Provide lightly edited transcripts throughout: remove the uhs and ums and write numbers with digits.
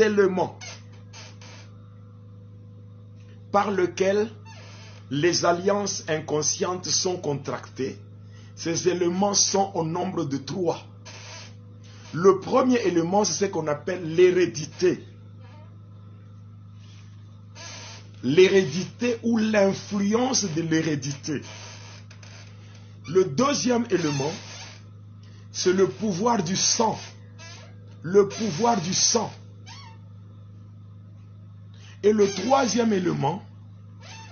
éléments par lesquels les alliances inconscientes sont contractées. Ces éléments sont au nombre de 3. Le premier élément, c'est ce qu'on appelle l'hérédité. L'hérédité ou l'influence de l'hérédité. Le deuxième élément, c'est le pouvoir du sang. Le pouvoir du sang. Et le troisième élément,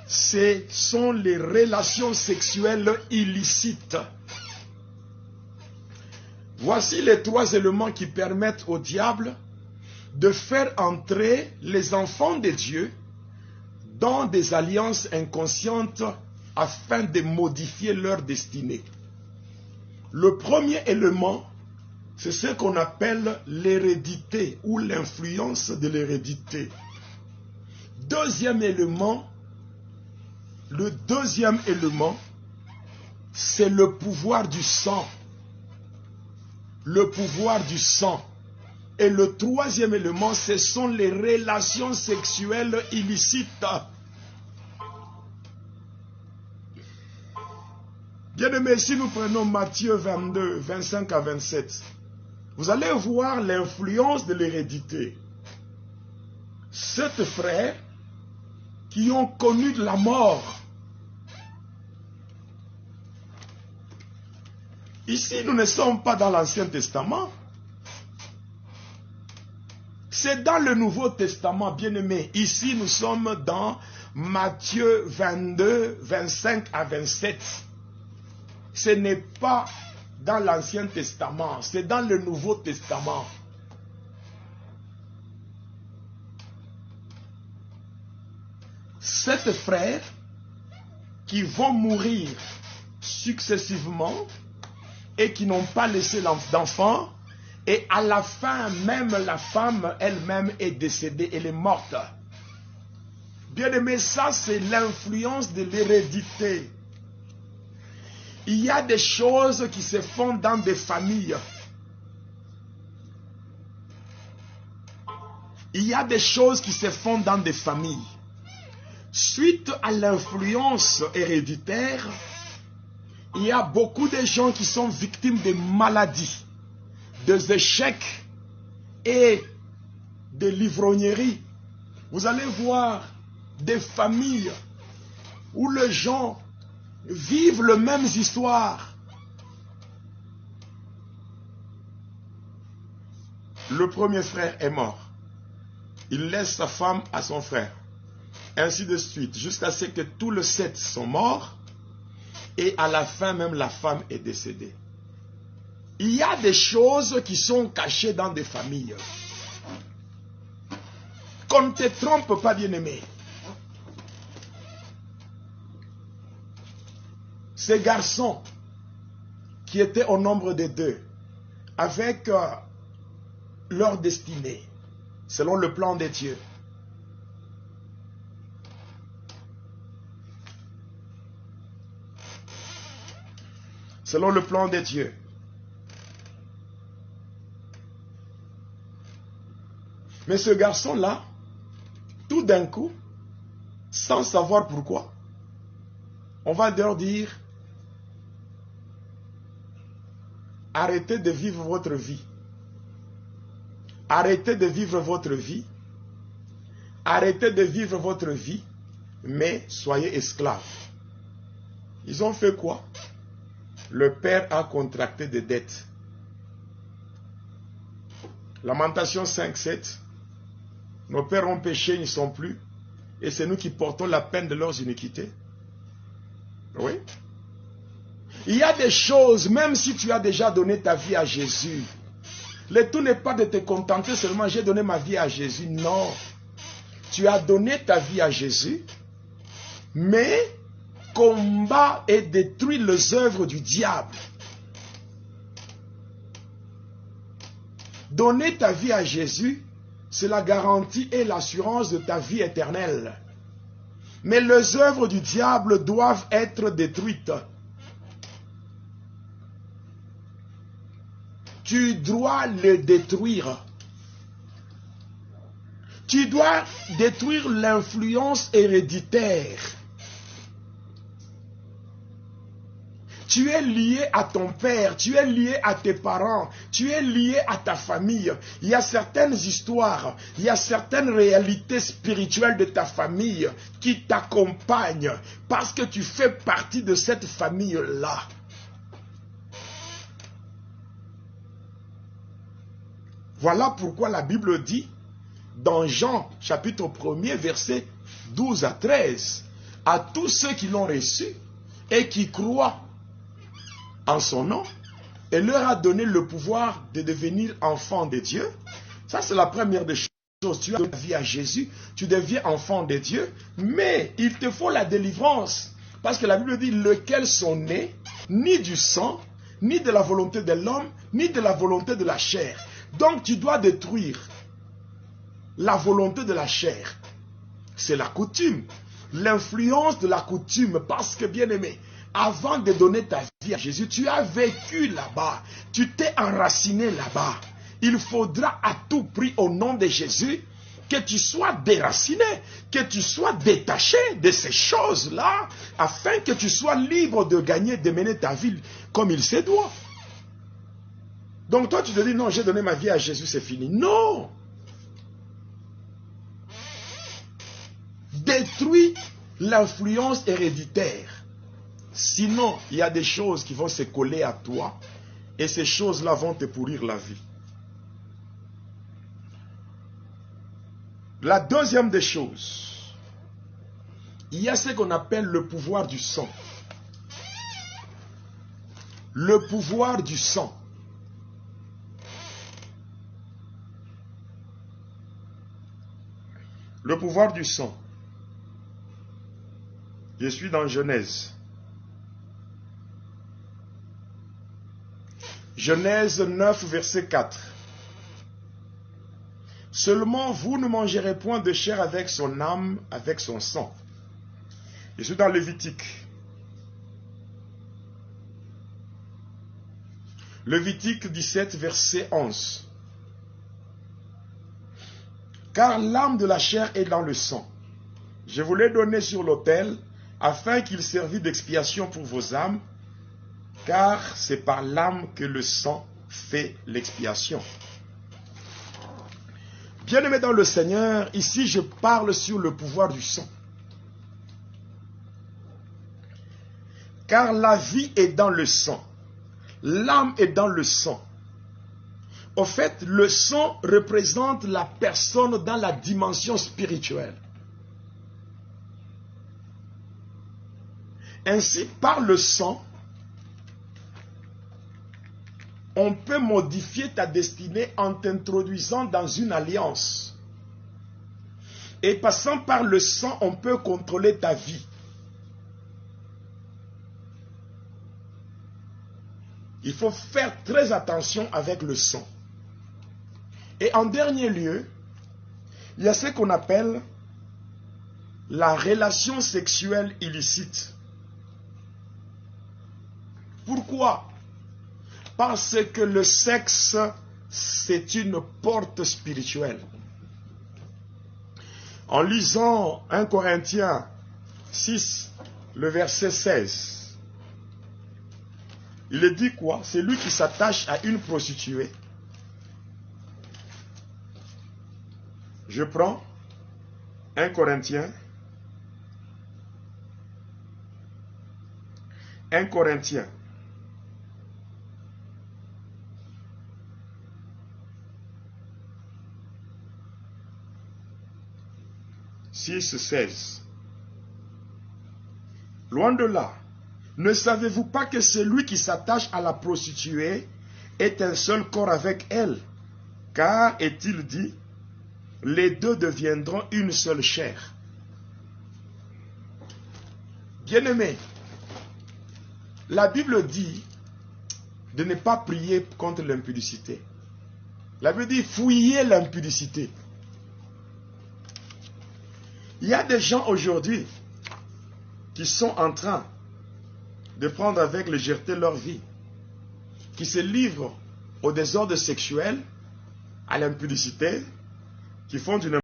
ce sont les relations sexuelles illicites. Voici les 3 éléments qui permettent au diable de faire entrer les enfants de Dieu dans des alliances inconscientes afin de modifier leur destinée. Le premier élément, c'est ce qu'on appelle l'hérédité ou l'influence de l'hérédité. Deuxième élément, le deuxième élément, c'est le pouvoir du sang. Le pouvoir du sang. Et le troisième élément, ce sont les relations sexuelles illicites. Bien-aimés, si nous prenons Matthieu 22, 25 à 27, vous allez voir l'influence de l'hérédité. 7 frères qui ont connu de la mort. Ici, nous ne sommes pas dans l'Ancien Testament. C'est dans le Nouveau Testament, bien-aimés. Ici, nous sommes dans Matthieu 22, 25 à 27. Ce n'est pas dans l'Ancien Testament, c'est dans le Nouveau Testament. 7 frères qui vont mourir successivement et qui n'ont pas laissé d'enfants, et à la fin, même la femme elle-même est décédée, elle est morte. Bien aimé, ça c'est l'influence de l'hérédité. Il y a des choses qui se font dans des familles. Il y a des choses qui se font dans des familles. Suite à l'influence héréditaire, il y a beaucoup de gens qui sont victimes de maladies, des échecs et de l'ivrognerie. Vous allez voir des familles où les gens vivent les mêmes histoires. Le premier frère est mort. Il laisse sa femme à son frère. Ainsi de suite, jusqu'à ce que tous les 7 sont morts. Et à la fin, même la femme est décédée. Il y a des choses qui sont cachées dans des familles. Qu'on ne te trompe pas, bien-aimé. Ces garçons qui étaient au nombre de 2, avec leur destinée, selon le plan de Dieu. Selon le plan de Dieu. Mais ce garçon-là, tout d'un coup, sans savoir pourquoi, on va leur dire, arrêtez de vivre votre vie. Arrêtez de vivre votre vie. Arrêtez de vivre votre vie, mais soyez esclaves. Ils ont fait quoi? Le père a contracté des dettes. Lamentation 5, 7. Nos pères ont péché, ils ne sont plus. Et c'est nous qui portons la peine de leurs iniquités. Oui. Il y a des choses, même si tu as déjà donné ta vie à Jésus. Le tout n'est pas de te contenter seulement, j'ai donné ma vie à Jésus. Non. Tu as donné ta vie à Jésus, mais combat et détruit les œuvres du diable. Donner ta vie à Jésus, c'est la garantie et l'assurance de ta vie éternelle. Mais les œuvres du diable doivent être détruites. Tu dois les détruire. Tu dois détruire l'influence héréditaire. Tu es lié à ton père, tu es lié à tes parents, tu es lié à ta famille. Il y a certaines histoires, il y a certaines réalités spirituelles de ta famille qui t'accompagnent parce que tu fais partie de cette famille-là. Voilà pourquoi la Bible dit, dans Jean chapitre 1er, versets 12 à 13, à tous ceux qui l'ont reçu et qui croient en son nom, et leur a donné le pouvoir de devenir enfants de Dieu. Ça, c'est la première des choses. Tu as donné la vie à Jésus, tu deviens enfant de Dieu, mais il te faut la délivrance. Parce que la Bible dit, lesquels sont nés, ni du sang, ni de la volonté de l'homme, ni de la volonté de la chair. Donc, tu dois détruire la volonté de la chair. C'est la coutume, l'influence de la coutume, parce que, bien aimé, avant de donner ta vie à Jésus, tu as vécu là-bas. Tu t'es enraciné là-bas. Il faudra à tout prix, au nom de Jésus, que tu sois déraciné, que tu sois détaché de ces choses-là, afin que tu sois libre de gagner, de mener ta vie comme il se doit. Donc toi, tu te dis, non, j'ai donné ma vie à Jésus, c'est fini. Non! Détruis l'influence héréditaire. Sinon, il y a des choses qui vont se coller à toi et ces choses-là vont te pourrir la vie. La deuxième des choses, il y a ce qu'on appelle le pouvoir du sang. Le pouvoir du sang. Le pouvoir du sang. Je suis dans Genèse. Genèse 9, verset 4. Seulement vous ne mangerez point de chair avec son âme, avec son sang. Je suis dans Lévitique. Lévitique 17, verset 11. Car l'âme de la chair est dans le sang. Je vous l'ai donné sur l'autel, afin qu'il servît d'expiation pour vos âmes, car c'est par l'âme que le sang fait l'expiation. Bien-aimés dans le Seigneur, ici je parle sur le pouvoir du sang. Car la vie est dans le sang. L'âme est dans le sang. Au fait, le sang représente la personne dans la dimension spirituelle. Ainsi, par le sang, on peut modifier ta destinée en t'introduisant dans une alliance. Et passant par le sang, on peut contrôler ta vie. Il faut faire très attention avec le sang. Et en dernier lieu, il y a ce qu'on appelle la relation sexuelle illicite. Pourquoi? Parce que le sexe, c'est une porte spirituelle. En lisant 1 Corinthiens 6, le verset 16, il est dit quoi? C'est lui qui s'attache à une prostituée. Je prends 1 Corinthiens. 1 Corinthiens. « 6, 16. Loin de là, ne savez-vous pas que celui qui s'attache à la prostituée est un seul corps avec elle? Car, est-il dit, les deux deviendront une seule chair. » Bien-aimés, la Bible dit de ne pas prier contre l'impudicité. La Bible dit fuyez l'impudicité. Il y a des gens aujourd'hui qui sont en train de prendre avec légèreté leur vie, qui se livrent au désordre sexuel, à l'impudicité, qui font une